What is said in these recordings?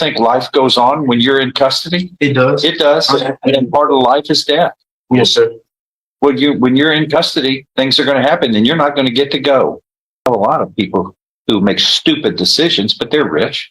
think life goes on when you're in custody? It does. It does. And part of life is death. Yes, sir. When you're in custody, things are going to happen and you're not going to get to go. I have a lot of people who make stupid decisions, but they're rich.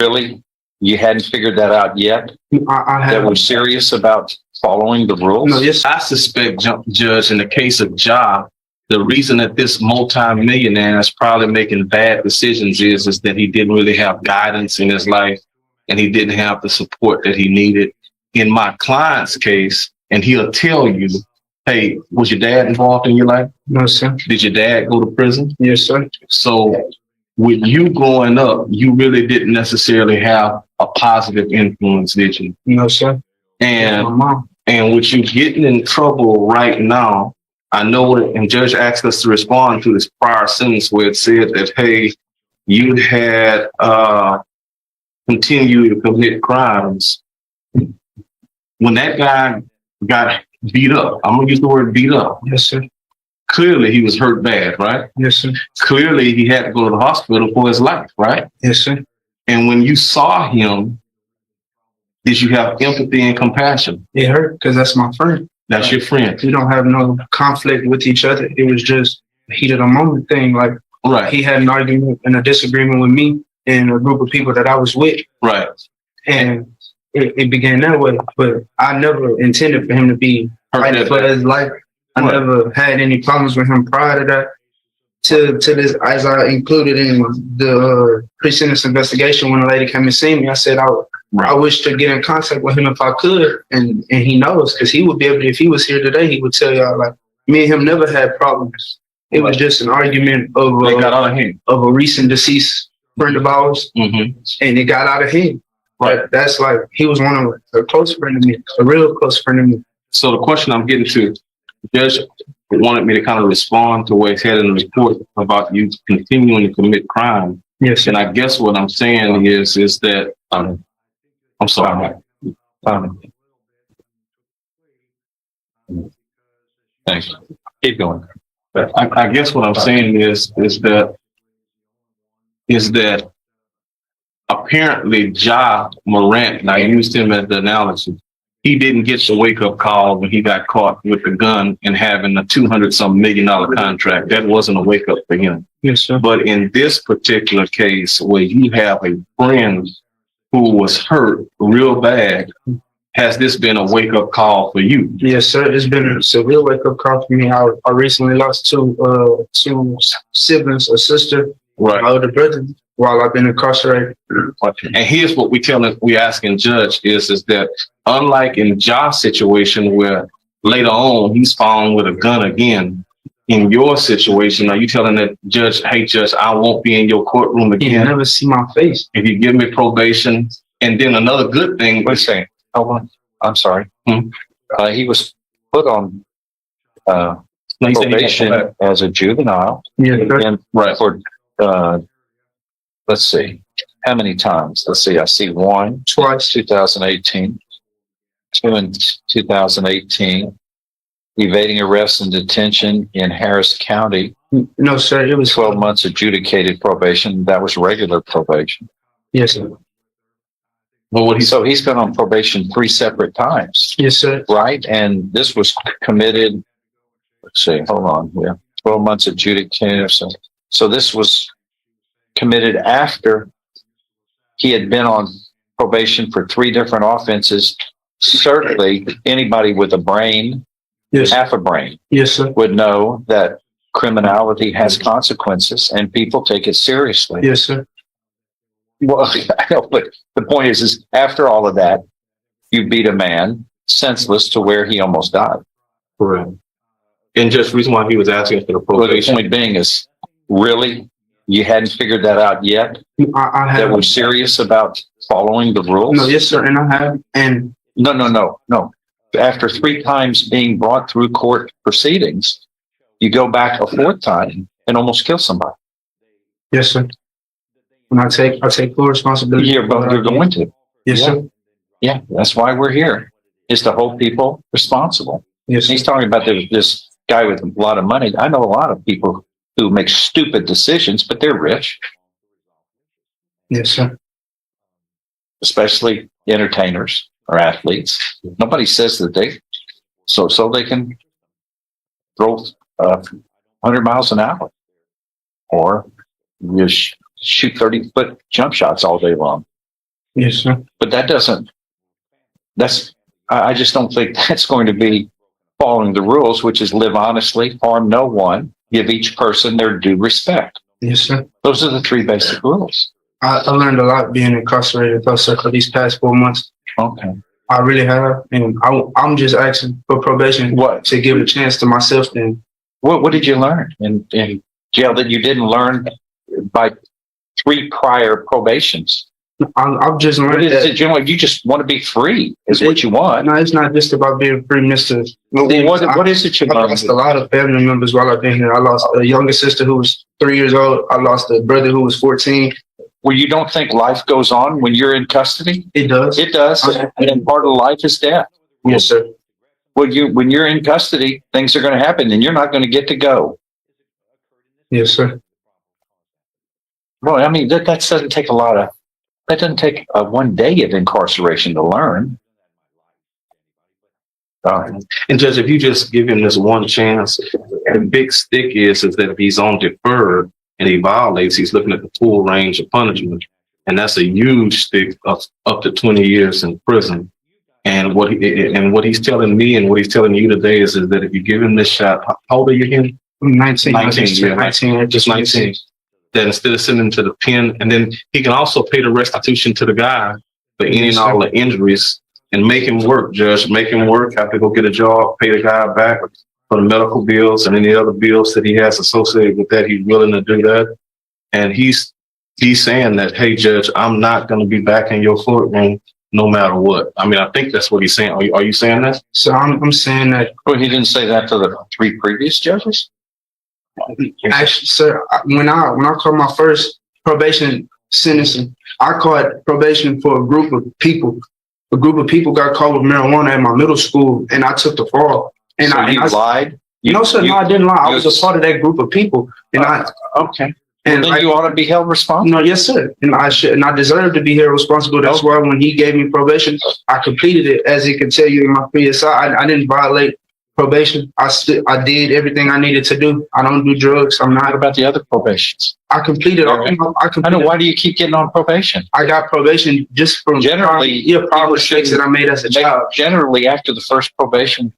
Really? You hadn't figured that out yet? That were serious about following the rules? No, yes. I suspect, Judge, in the case of Ja, the reason that this multimillionaire is probably making bad decisions is that he didn't really have guidance in his life and he didn't have the support that he needed. In my client's case, and he'll tell you, hey, was your dad involved in your life? No, sir. Did your dad go to prison? Yes, sir. So with you growing up, you really didn't necessarily have a positive influence, did you? No, sir. And my mom. And with you getting in trouble right now, I know it, and Judge asked us to respond to this prior sentence where it said that, hey, you had continued to commit crimes. When that guy got beat up, I'm going to use the word beat up. Yes, sir. Clearly, he was hurt bad, right? Yes, sir. Clearly, he had to go to the hospital for his life, right? Yes, sir. And when you saw him, did you have empathy and compassion? It hurt because that's my friend. That's your friend. We don't have no conflict with each other. It was just a heat of the moment thing. Like, Right. he had an argument and a disagreement with me and a group of people that I was with. Right. And it began that way. But I never intended for him to be fighting for his life. I never had any problems with him prior to that. To this, as I included in the pre-sentence investigation, when a lady came and seen me, I said I wish to get in contact with him if I could, and he knows, because he would be able to, if he was here today, he would tell y'all, like, me and him never had problems. It was just an argument of a recent deceased friend of ours, and it got out of hand. Right. That's like, he was one of a close friend of me, a real close friend of me. So the question I'm getting to, Judge wanted me to kind of respond to where it's headed in the report about you continuing to commit crime. Yes. And I guess what I'm saying is that I'm sorry. Thanks. Keep going. I guess what I'm saying is that apparently Ja Morant, and I used him as the analogy, he didn't get the wake-up call when he got caught with the gun and having a $200-some million contract. That wasn't a wake-up for him. Yes, sir. But in this particular case, where you have a friend who was hurt real bad, has this been a wake-up call for you? Yes, sir. It's been a severe wake-up call for me. I recently lost two siblings, a sister, my older brother, while I've been incarcerated. And here's what we asking Judge is that unlike in Ja's situation where later on he's found with a gun again, in your situation, are you telling that Judge, hey Judge, I won't be in your courtroom again? You never see my face. If you give me probation. And then another good thing. Wait a second. Hold on. I'm sorry. He was put on probation as a juvenile. Yeah, and for let's see, how many times? Let's see, I see one. Twice. 2018. Two in 2018. Evading arrest and detention in Harris County. No, sir. It was 12 months adjudicated probation. That was regular probation. Yes, sir. Well, so he's been on probation 3 separate times. Yes, sir. Right? And this was committed, let's see, hold on here. 12 months adjudicated. So this was committed after he had been on probation for 3 different offenses. Certainly anybody with a brain, half a brain, yes, sir, would know that criminality has consequences and people take it seriously. Yes, sir. Well, I know, but the point is after all of that, you beat a man senseless to where he almost died. Correct. And just the reason why he was asking for the probation. Well, the point being is, really, you hadn't figured that out yet? I that were serious about following the rules? No, yes, sir, and I have. And no. After 3 times being brought through court proceedings, you go back a 4th time and almost kill somebody. Yes, sir. And I take full responsibility. You're going to. Yes, sir. Yeah, that's why we're here, is to hold people responsible. Yes, sir. He's talking about this guy with a lot of money. I know a lot of people who make stupid decisions, but they're rich. Yes, sir. especially entertainers or athletes. Nobody says that so they can throw 100 miles an hour or you shoot 30-foot jump shots all day long. Yes, sir. But I just don't think that's going to be following the rules, which is live honestly, harm no one, give each person their due respect. Yes, sir. Those are the 3 basic rules. I learned a lot being incarcerated, though, sir, for these past 4 months. Okay. I really have, and I'm just asking for probation to give a chance to myself. Then, what did you learn in jail that you didn't learn by 3 prior probations? I've just learned that you just want to be free is what you want. No, it's not just about being free, Mister. What is it you learned? I lost a lot of family members while I've been here. I lost a younger sister who was 3 years old. I lost a brother who was 14. Well, you don't think life goes on when you're in custody? It does. It does. And part of life is death. Yes, sir. When you're in custody, things are going to happen and you're not going to get to go. Yes, sir. Well, I mean, that doesn't take that doesn't take 1 day of incarceration to learn. And Judge, if you just give him this one chance, the big stick is that if he's on deferred and he violates, he's looking at the full range of punishment. And that's a huge stick of up to 20 years in prison. And what he's telling me and what he's telling you today is that if you give him this shot, how old are you again? 19. 19, just 19. That instead of sending him to the pen, and then he can also pay the restitution to the guy for any and all the injuries and make him work, Judge. Make him work, have to go get a job, pay the guy back for the medical bills and any other bills that he has associated with that. He's willing to do that. And he's saying that, hey, Judge, I'm not going to be back in your courtroom no matter what. I mean, I think that's what he's saying. Are you saying that? So I'm saying that. Well, he didn't say that to the 3 previous judges? Actually, sir, when I called my first probation sentencing, I called probation for a group of people. A group of people got caught with marijuana at my middle school, and I took the fall. And so I lied? No, sir, I didn't lie. I was a part of that group of people, and okay. And then you ought to be held responsible. No, yes, sir, and I deserve to be held responsible. That's why when he gave me probation, I completed it. As he can tell you in my PSI, I didn't violate probation. I did everything I needed to do. I don't do drugs. I'm not. What about the other probations? I completed. I know. Why do you keep getting on probation? I got probation just from generally prior mistakes that I made as a child. Generally, after the first probation,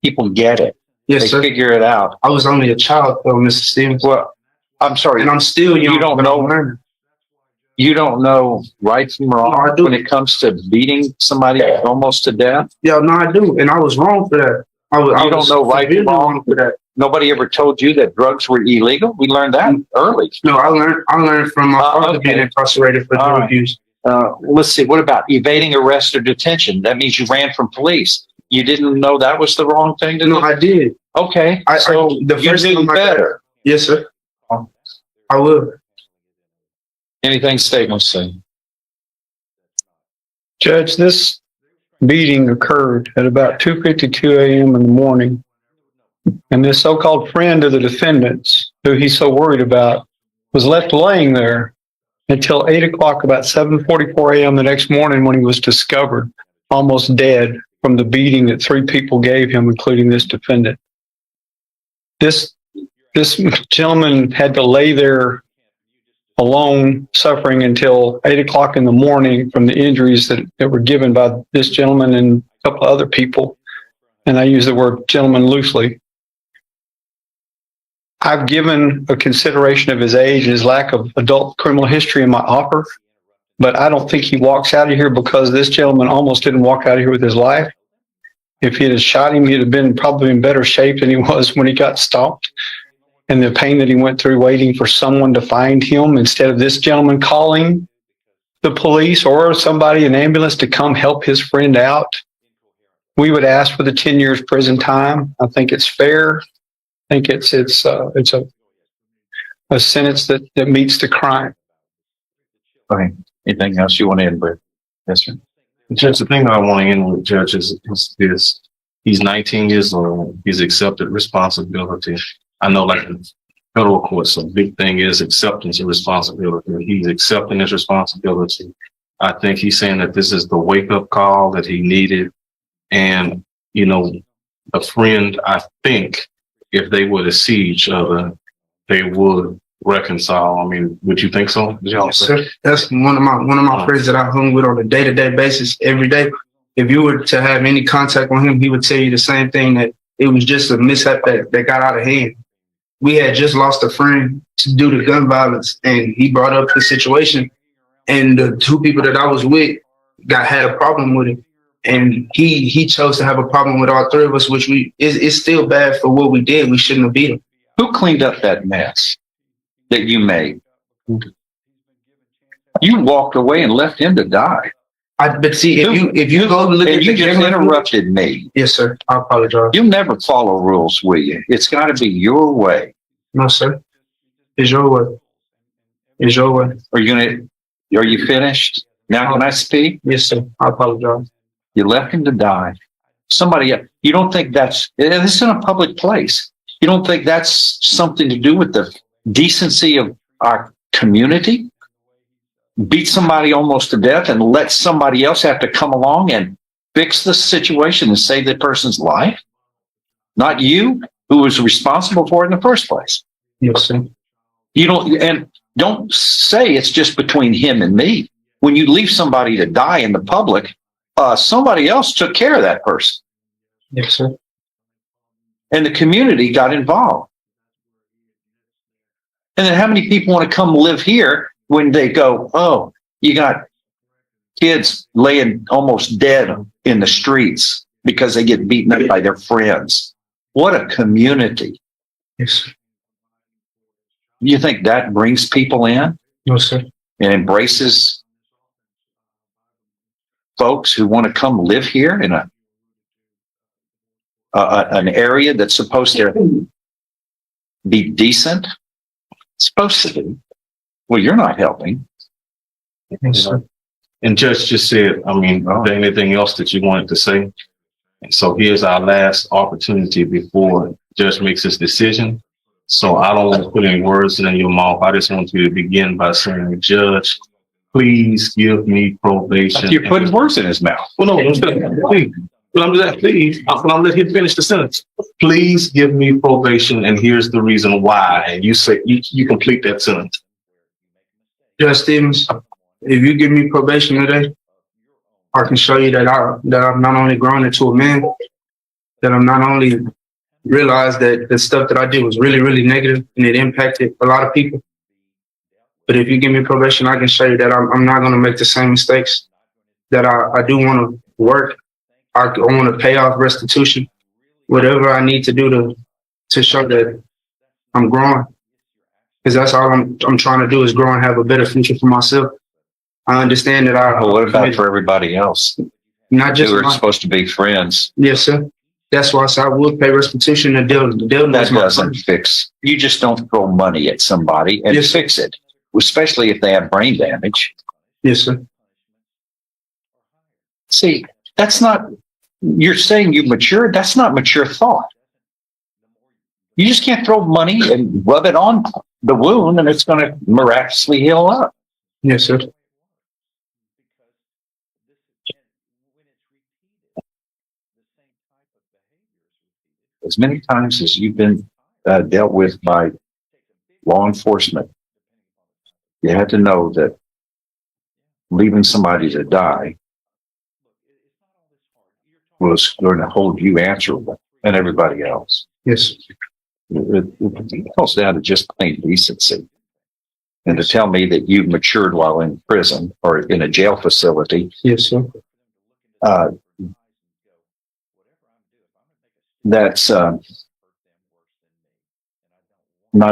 people get it. Yes, they sir. Figure it out. I was only a child, though, Mr. Stevens. Well, I'm sorry, and I'm still young. You don't know. You don't know right from wrong when it comes to beating somebody almost to death. Yeah, no, I do, and I was wrong for that. You don't know right from wrong for that. Nobody ever told you that drugs were illegal. We learned that early. No, I learned from my father being incarcerated for drug abuse. Let's see. What about evading arrest or detention? That means you ran from police. You didn't know that was the wrong thing to do? No, I did. Okay. The first thing better. Yes, sir. I will. Anything State wants to say? Judge, this beating occurred at about 2:52 a.m. in the morning. And this so-called friend of the defendant's, who he's so worried about, was left laying there until 8 o'clock, about 7:44 a.m. the next morning, when he was discovered almost dead from the beating that 3 people gave him, including this defendant. This gentleman had to lay there alone, suffering until 8 o'clock in the morning from the injuries that were given by this gentleman and a couple of other people. And I use the word gentleman loosely. I've given a consideration of his age and his lack of adult criminal history in my offer, but I don't think he walks out of here because this gentleman almost didn't walk out of here with his life. If he had shot him, he'd have been probably in better shape than he was when he got stopped. And the pain that he went through waiting for someone to find him instead of this gentleman calling the police or somebody, an ambulance, to come help his friend out. We would ask for the 10 years prison time. I think it's fair. I think it's a sentence that meets the crime. Okay. Anything else you want to end with? Yes, sir. Judge, the thing that I want to end with, Judge, is this. He's 19 years old. He's accepted responsibility. I know, like in federal courts, the big thing is acceptance of responsibility. He's accepting his responsibility. I think he's saying that this is the wake up call that he needed. And, you know, a friend, I think if they were to see each other, they would reconcile. I mean, would you think so? Yes, sir. That's one of my friends that I hung with on a day-to-day basis every day. If you were to have any contact with him, he would tell you the same thing, that it was just a mishap that got out of hand. We had just lost a friend due to gun violence, and he brought up the situation. And the two people that I was with had a problem with it. And he chose to have a problem with all three of us, which it's still bad for what we did. We shouldn't have beat him. Who cleaned up that mess that you made? You walked away and left him to die. But see, if you go look and at you just interrupted me. Yes, sir. I apologize. You'll never follow rules, will you? It's got to be your way. No, sir. It's your way. It's your way. Are you finished? Now can I speak? Yes, sir. I apologize. You left him to die. You don't think this is in a public place. You don't think that's something to do with the decency of our community? Beat somebody almost to death and let somebody else have to come along and fix the situation and save that person's life? Not you, who was responsible for it in the first place. Yes, sir. Don't say it's just between him and me. When you leave somebody to die in the public, somebody else took care of that person. Yes, sir. And the community got involved. And then how many people want to come live here when they go, oh, you got kids laying almost dead in the streets because they get beaten up by their friends? What a community. Yes. You think that brings people in? No, sir. And embraces folks who want to come live here in an area that's supposed to be decent? It's supposed to be. Well, you're not helping. Yes, sir. And Judge just said, I mean, is there anything else that you wanted to say? And so here's our last opportunity before Judge makes his decision. So I don't want to put any words in your mouth. I just want you to begin by saying, Judge, please give me probation. You're putting words in his mouth. Well, no, please. But I'm going to let him finish the sentence. Please give me probation, and here's the reason why. And you say you complete that sentence. Judge Stevens, if you give me probation today, I can show you that I've not only grown into a man, that I'm not only realized that the stuff that I did was really, really negative and it impacted a lot of people. But if you give me probation, I can show you that I'm not going to make the same mistakes, that I do want to work. I want to pay off restitution, whatever I need to do to show that I'm growing. Because that's all I'm trying to do is grow and have a better future for myself. I understand that Well, what about for everybody else? Not just we're supposed to be friends. Yes, sir. That's why I said I would pay restitution and deal that doesn't fix. You just don't throw money at somebody and fix it, especially if they have brain damage. Yes, sir. See, that's not. You're saying you matured. That's not mature thought. You just can't throw money and rub it on the wound, and it's going to miraculously heal up. Yes, sir. As many times as you've been dealt with by law enforcement, you had to know that leaving somebody to die was going to hold you answerable and everybody else. Yes. It comes down to just plain decency. And to tell me that you've matured while in prison or in a jail facility. Yes, sir. That's not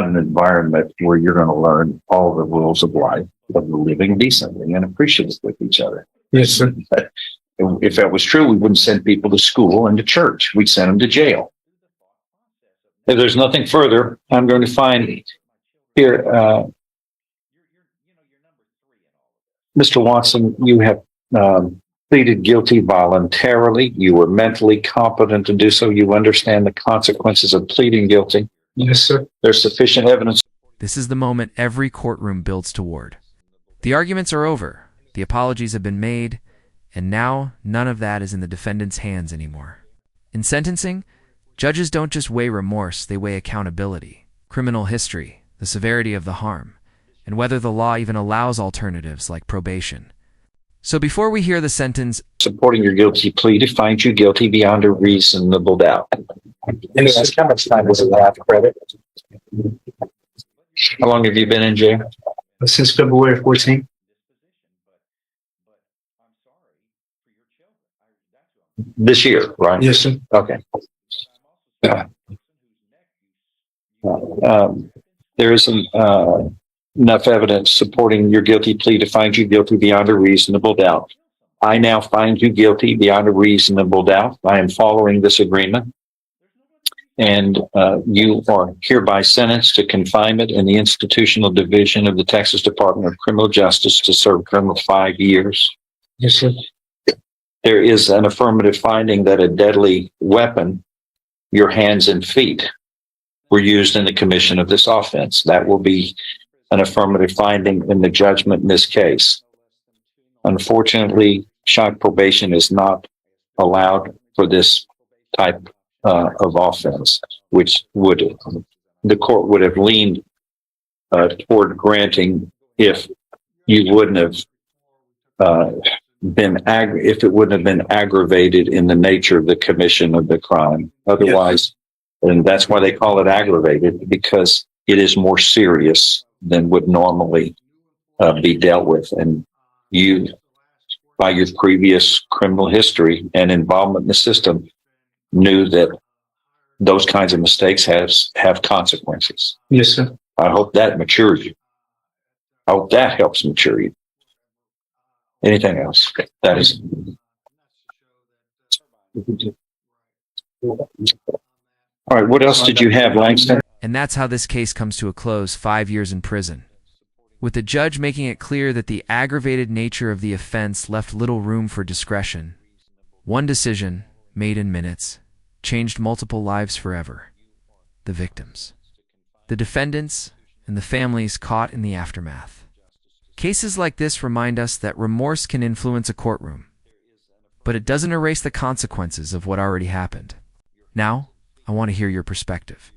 an environment where you're going to learn all the rules of life, of living decently and appreciative with each other. Yes, sir. If that was true, we wouldn't send people to school and to church. We'd send them to jail. If there's nothing further, I'm going to find here, Mr. Watson, you have pleaded guilty voluntarily. You were mentally competent to do so. You understand the consequences of pleading guilty. Yes, sir. There's sufficient evidence. This is the moment every courtroom builds toward. The arguments are over. The apologies have been made, and now none of that is in the defendant's hands anymore. In sentencing, judges don't just weigh remorse, they weigh accountability, criminal history, the severity of the harm, and whether the law even allows alternatives like probation. So before we hear the sentence, Supporting your guilty plea to find you guilty beyond a reasonable doubt. How much time does it have credit? How long have you been in jail? Since February 14th. This year, right? Yes, sir. Okay. There isn't enough evidence supporting your guilty plea to find you guilty beyond a reasonable doubt. I now find you guilty beyond a reasonable doubt. I am following this agreement. And you are hereby sentenced to confinement in the institutional division of the Texas Department of Criminal Justice to serve a term of 5 years. Yes, sir. There is an affirmative finding that a deadly weapon, your hands and feet, were used in the commission of this offense. That will be an affirmative finding in the judgment in this case. Unfortunately, shock probation is not allowed for this type of offense, which the court would have leaned toward granting if you wouldn't have if it wouldn't have been aggravated in the nature of the commission of the crime. Otherwise, and that's why they call it aggravated, because it is more serious than would normally be dealt with. And you, by your previous criminal history and involvement in the system, knew that those kinds of mistakes have consequences. Yes, sir. I hope that matures you. I hope that helps mature you. Anything else? That is. All right. What else did you have, Langston? and that's how this case comes to a close, 5 years in prison, with the judge making it clear that the aggravated nature of the offense left little room for discretion. One decision, made in minutes, changed multiple lives forever. The victims, the defendants, and the families caught in the aftermath. Cases like this remind us that remorse can influence a courtroom, but it doesn't erase the consequences of what already happened. Now, I want to hear your perspective.